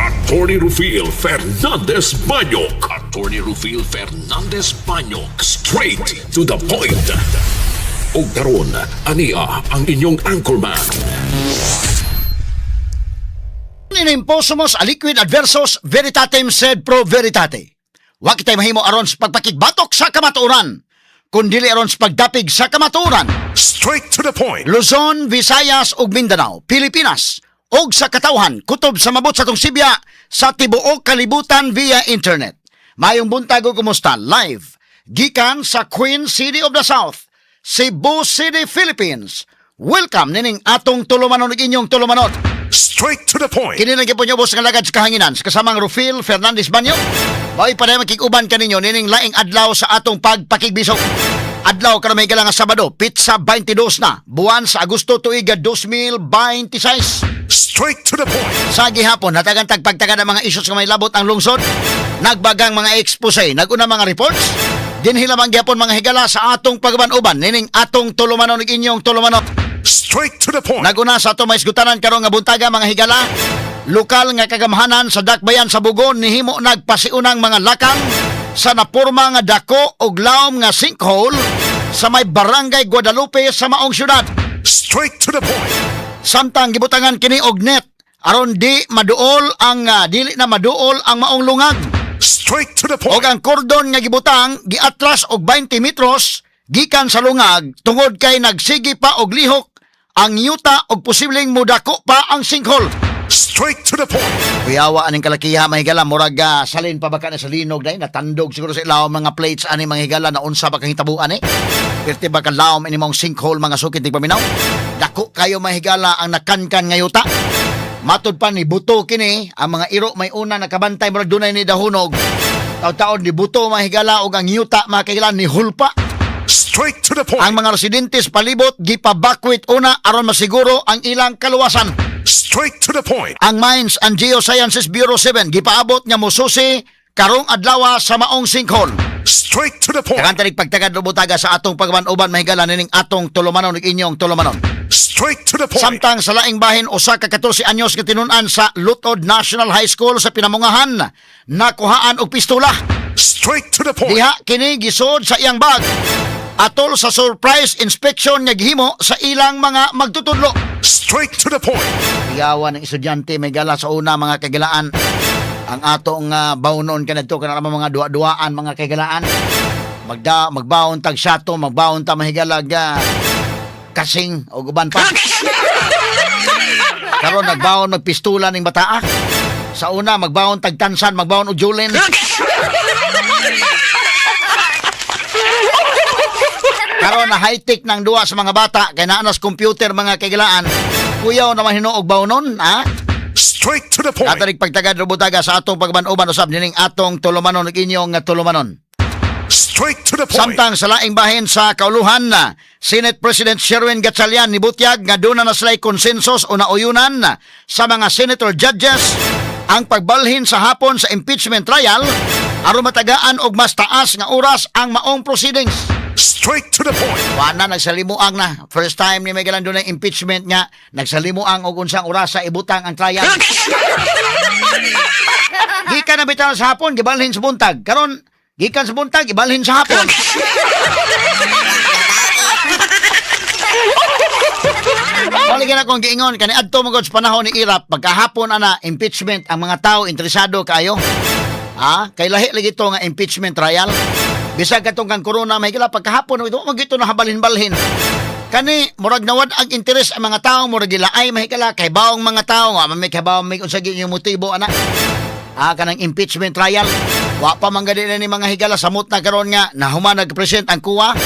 Attorney Rufil Fernandez Banyok. Attorney Rufil Fernandez Banyok. Straight to the point. O karon, ania ang inyong anchorman. Inimposumos a liquid adversus veritatem sed pro veritate. Wa kitay mahimo aron sa pagpakigbatok sa kamatuoran, kundi aron sa pagdapig sa kamatuoran. Straight to the point. Luzon, Visayas ug Mindanao, Pilipinas, og sa katawhan kutob sa mabot sa tong Sibya sa tibuok kalibutan via internet. Mayong buntag ug kumusta live gikan sa Queen City of the South, Cebu City, Philippines. Welcome nining atong tulumanon ug inyong tulumanon. Straight to the point. Kini lang po nyo boss ng lagad sa kahanginan sa kasamang Rufil Fernandez Banyok. Bawi pa na makikuban kaninyo nining laing adlaw sa atong pagpakigbisok. Adlaw karon may galang nga Sabado, Pitsa 22 na, buwan sa Agosto tuig 2026. Straight to the point. Sa gihapon, natagan tagpagtaga ng mga issues nga may labot ang lungsod, nagbagang mga expose, naguna mga reports, dinhilamang gihapon mga higala sa atong pagban-uban, nining atong tulumanon ug inyong tulumanon. Straight to the point. Naguna sa ato maisgutanan karon nga buntaga mga higala, lokal nga kagamhanan sa Dakbayan sa Bugon nihimo nagpasiunang mga lakang sa naporma nga dako og lawom nga sinkhole sa may barangay Guadalupe sa maong syudad. Straight to the point. Samtang gibutangan kini og net aron di maduol ang dili na maduol ang maong lungag. Straight to the Og point. ang kordon nga gibutang giatras og 20 metros gikan sa lungag tungod kay nagsigi pa og lihok ang yuta og posibleng mudako pa ang sinkhole. Straight to the point. Kuyawa aning kalakiha mahigala murag salin pa baka na sa linog dai natandog siguro sa ilaw mga plates ani mga higala na unsa ba kang hitabuan perti ba ka lawom ini mong sinkhole mga sukit tig paminaw. Dako kayo mahigala ang nakankan nga yuta. Matud pa ni buto kini ang mga iro may una nakabantay murag dunay ni dahunog. Taw-taon ni buto mahigala og ang yuta makailan ni hulpa. Straight to the point. Ang mga residente sa palibot gipabakwit una aron masiguro ang ilang kaluwasan. Straight to the point. Ang Mines and Geosciences Bureau 7 gipaabot nga mosusi karong adlaw sa maong sinkhole. Straight to the point. Kagantanig pagtagad lubutaga sa atong pagban-uban mahigala nining atong tulumanon ug inyong tulumanon. Straight to the point. Samtang sa laing bahin usa ka 14 anyos nga tinun-an sa Lutod National High School sa Pinamungahan nakuhaan og pistola. Straight to the point. Diha kini gisod sa iyang bag atol sa surprise inspection nga gihimo sa ilang mga magtutudlo. Straight to the point. Iyawan ng estudyante may gala sa una mga kagalaan. Ang atong bawnon kanadto kana mga duwa-duaan mga kagalaan. Magbaon tag syato, magbaon ta mahigalag kasing o guban pa. Karon nagbaon magpistola ning bataa. Sa una magbaon tag tansan, magbaon og julin. Karon na high-tech ng duwa sa mga bata kay naanas computer mga kagalaan. Kuyaw naman hinuog bawnon, ha? Straight to the point. Katarig pagtagad rubutaga sa atong pagban-uban usab nining atong tulumanon ug inyong nga tulumanon. Straight to the point. Samtang sa laing bahin sa kauluhan na Senate President Sherwin Gatchalian nibutyag nga doon na sila'y konsensus o nauyunan sa mga senator judges ang pagbalhin sa hapon sa impeachment trial aron matagaan og mas taas nga oras ang maong proceedings. Straight to the point. Wana nagsalimuang na. First time ni may galan doon ng impeachment nga nagsalimuang og unsang oras sa ibutang ang trial. Gikan na bitaw sa hapon gibalhin sa buntag. Karon gikan sa buntag gibalhin sa hapon. Balikan akong giingon kani adto magod sa panahon ni Irap pagkahapon ana impeachment ang mga tao interesado kayo. Kay lahi lagi ito nga impeachment trial. Bisag katong kang corona may kila pagkahapon ito magito na habalhin-balhin. Kani murag nawad ang interes ang mga tao murag gilaay mahikala kay baong mga tao nga may kabaw may unsa yung motibo ana. Kanang impeachment trial. Wa pa man gadi ni mga higala samot na karon nga nahuman nag-present ang kuwa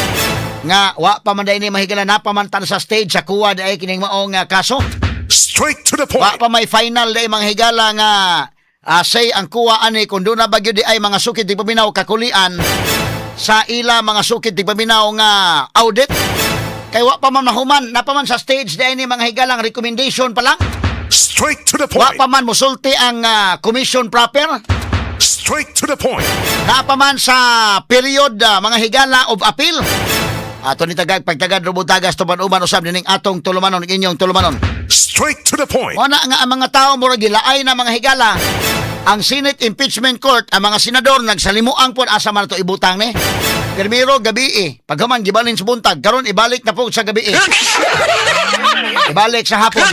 nga wa pa man day ni mahigala napamantan sa stage sa kuwa day kining maong kaso. Straight to the point. Wa pa may final day mga higala nga say ang kuwa ani kung doon na bagyo di ay mga sukid di paminaw kakulian sa ila mga sukid di paminaw nga audit kay wa pa man mahuman napaman sa stage di ay ni mga higalang recommendation pa lang. Straight to the Wa point. pa man musulti ang commission proper. Straight to the point. Napaman sa period mga higala of appeal. Ato ni tagag pagtagad rubutagas tuban uban usab nining atong tulumanon inyong tulumanon. Straight to the point. Wala nga ang mga tao murag gilaay na mga higala Ang Senate Impeachment Court, ang mga senador nagsalimuang po asa man to ibutang ni. Primero gabi paghuman gibalin sa buntag, karon ibalik na po sa gabi ibalik sa hapon.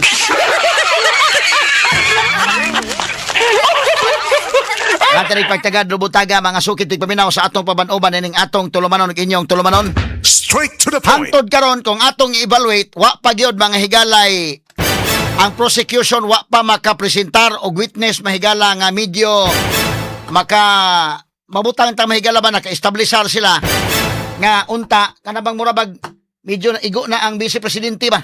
Natari pagtagad rubutaga mga sukit paminaw sa atong paban-uban ning atong tulumanon ug inyong tulumanon. Straight to the point. Hangtod karon kung atong i-evaluate wa pa gyud mga higalay ang prosecution wa pa makapresentar og witness mahigala nga medyo mabutang ta mahigala ba naka-establishar sila nga unta kanabang murabag medyo igo na ang vice presidente ba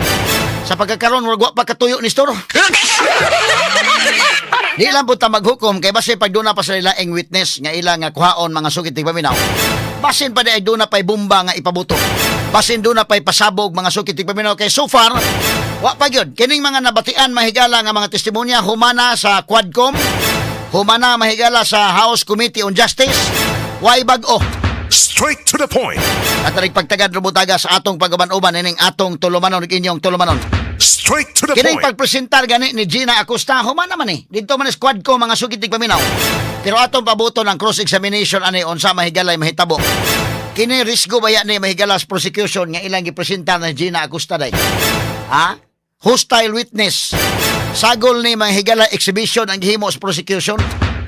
sa pagkakaroon wa pa katuyo ni store. Di lang po ta maghukom kay base pag doon na pa sa nila ang witness nga ilang nga kuhaon mga sugit tig paminaw. Basin pa di ay doon na pa'y bomba nga ipabuto. Basin doon na pa'y pasabog mga sugit tig paminaw kay so far wa pa gyud kining mga nabatian mahigala nga mga testimonya humana sa Quadcom, humana mahigala sa House Committee on Justice, way bag-o. Straight to the point. At pagtagad rubutaga sa atong pagaban-uban ining atong tulumanon ug inyong tulumanon. Straight to the Kining point. pagpresentar gani ni Gina Acosta, humana man dito man squad ko mga sugit tig paminaw. Pero atong pabuto ng cross-examination ani unsa mahigalay mahitabo. Kini risgo baya ni mahigala sa prosecution nga ilang gipresentar ni Gina Acosta day. Ha? Hostile witness. Sagol ni mahigala exhibition ang gihimo sa prosecution.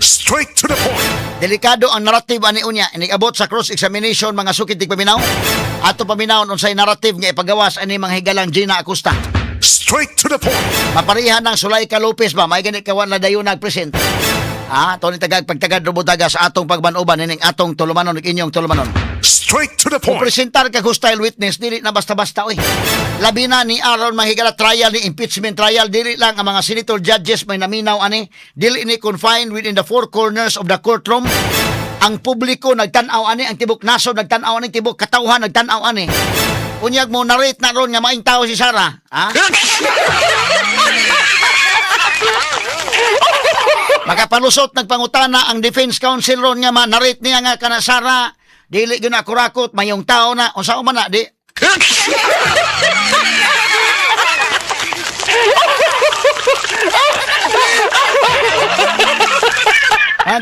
Straight to the point. Delikado ang narrative ani unya inigabot sa cross-examination mga sukit tig paminaw. Ato paminawon unsay narrative nga ipagawas ani mga higalang Gina Acosta. Straight to the point. Maparihan ng Sulaika Lopez ba may ganit kawan na dayon nagpresent. Toni tagag pagtagad rubutaga sa atong pagbanuban ining atong tulumanon ug inyong tulumanon. Straight to the Kung point. presentar ka hostile witness dili na basta-basta oy. Labi na ni aron mahigala trial ni impeachment trial dili lang ang mga senator judges may naminaw ani dili ni confined within the four corners of the courtroom. Ang publiko nagtan-aw ani, ang tibok nasod nagtan-aw ani, tibok katawhan nagtan-aw ani. Unyag mo narrate na ron nga maing tao si Sara, ha? Makapalusot nagpangutana ang defense counsel ron nga narrate niya nga kana Sara dili gyud na kurakot mayong tao na unsa man na di.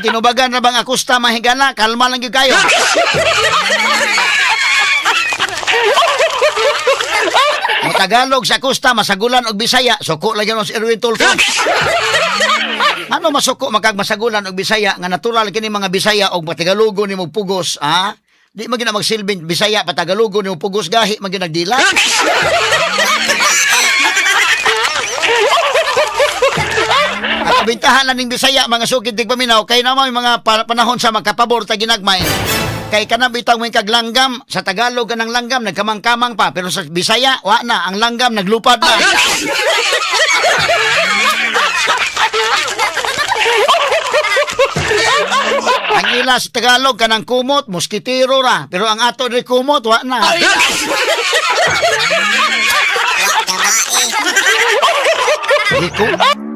Tinubagan na bang Acosta mahigala kalma lang gyud kayo. Mo Tagalog sa Acosta masagulan og Bisaya suko lang yun si Erwin Tulfo. Ano masuko makagmasagulan og Bisaya nga natural kini mga Bisaya og Matagalugo ni mong pugos, ha? Di magina magsilbing Bisaya patagalugo ni mong pugos gahi magina nagdila. At bintahan lang ning Bisaya mga sugid tig paminaw kay naman mga panahon sa magkapabor ta ginagmay. Kay kanang bitaw may kaglanggam sa Tagalog kanang langgam nagkamang-kamang pa pero sa Bisaya wa na ang langgam naglupad na. Ang ila sa Tagalog kanang kumot, moskitero ra. Pero ang ato ni kumot, wa na.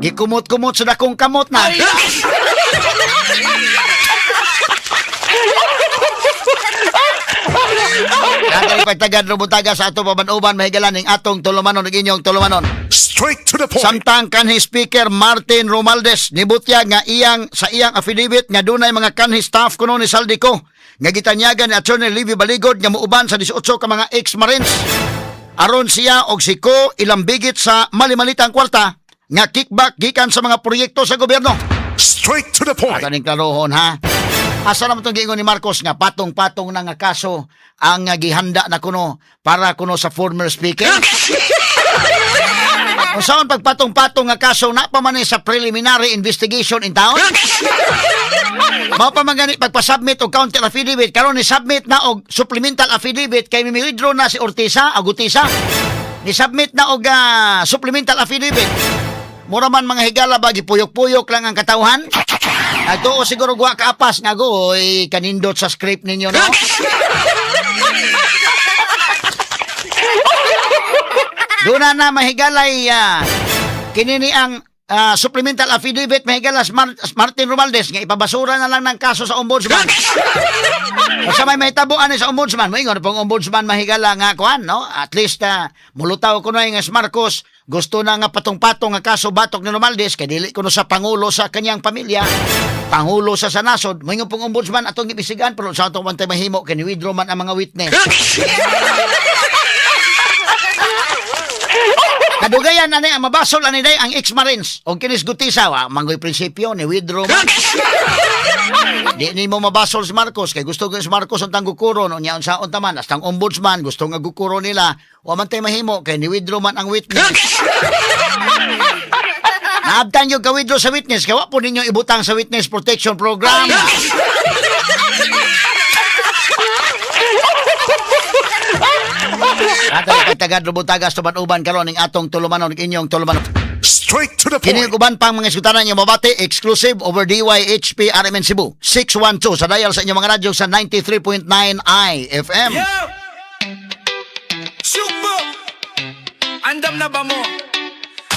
Gikumot-kumot sa dakong kamot na. Natay pagtagad rubutaga sa ato paban-uban mahigalan ning atong tulumanon ug inyong tulumanon. Straight to the point. Samtang kanhi Speaker Martin Romualdez nibutyag nga sa iyang affidavit nga dunay mga kanhi staff kuno ni Saldico nga gitanyagan ni Attorney Livy Baligod nga muuban sa 18 ka mga ex-Marines. Aron siya og siko ilambigit sa mali-malitang kwarta nga kickback gikan sa mga proyekto sa gobyerno. Straight to the point. Kaning klarohon ha. Asa naman itong giingon ni Marcos nga patong-patong na nga kaso ang gihanda na kuno para kuno sa former speaker? Kung saan pagpatong-patong nga kaso na pa man sa preliminary investigation in town? Mao pa man gani pagpasubmit og counter affidavit karon ni submit na og supplemental affidavit kay mi-withdraw na si Ortiza, Agutisa. Ni submit na og supplemental affidavit. Mura man mga higala ba gipuyok-puyok lang ang katawhan? Ato siguro guwa kaapas nga goy kanindot sa script ninyo no. Duna na mahigalay kinini ang supplemental affidavit mahigalas Martin Romualdez nga ipabasura na lang ng kaso sa ombudsman. Sa may mahitabuan sa ombudsman, moingon pong ombudsman mahigala nga kuan no. At least mulutaw kuno nga si Marcos gusto na nga patong-patong nga kaso batok ni Romualdez kay dili kuno sa pangulo sa kanyang pamilya, pangulo sa nasod, moingon pong ombudsman atong gibisigan pero sa atong bantay mahimo kay ni-withdraw man ang mga witness. Kadugayan na ang mabasol ani day ang ex-marines o kinis gutisa wa manggoy prinsipyo ni withdraw man. Di ni mo mabasol si Marcos kay gusto ko si Marcos ang gukuron unya unsa unta man astang ombudsman gusto nga gukuron nila wa man tay mahimo kay ni withdraw man ang witness. Naabtan yung ka-withdraw sa witness kay wa po ninyo ibutang sa witness protection program. Atay tagad lubutagas tuban-uban karon ning atong tulumanon inyong tulumanon. Straight to the Kini uban pang mga isgutanan niyo mabati exclusive over DYHP RMN Cebu 612 sa dial sa inyong mga radyo sa 93.9 IFM. Yo! Shugbo! Andam na ba mo?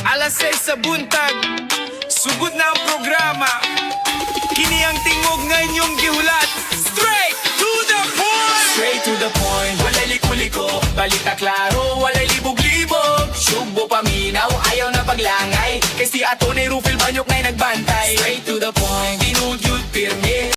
Alas 6 sa buntag sugod na ang programa. Kini ang tingog nga inyong gihulat. Straight to the point! Straight to the point. Walay liko-liko, balita klaro, walay libog-libog. Shugbo paminaw, ayaw na paglangay. Kasi ato ni Rufil Banyok nga'y nagbantay. Straight to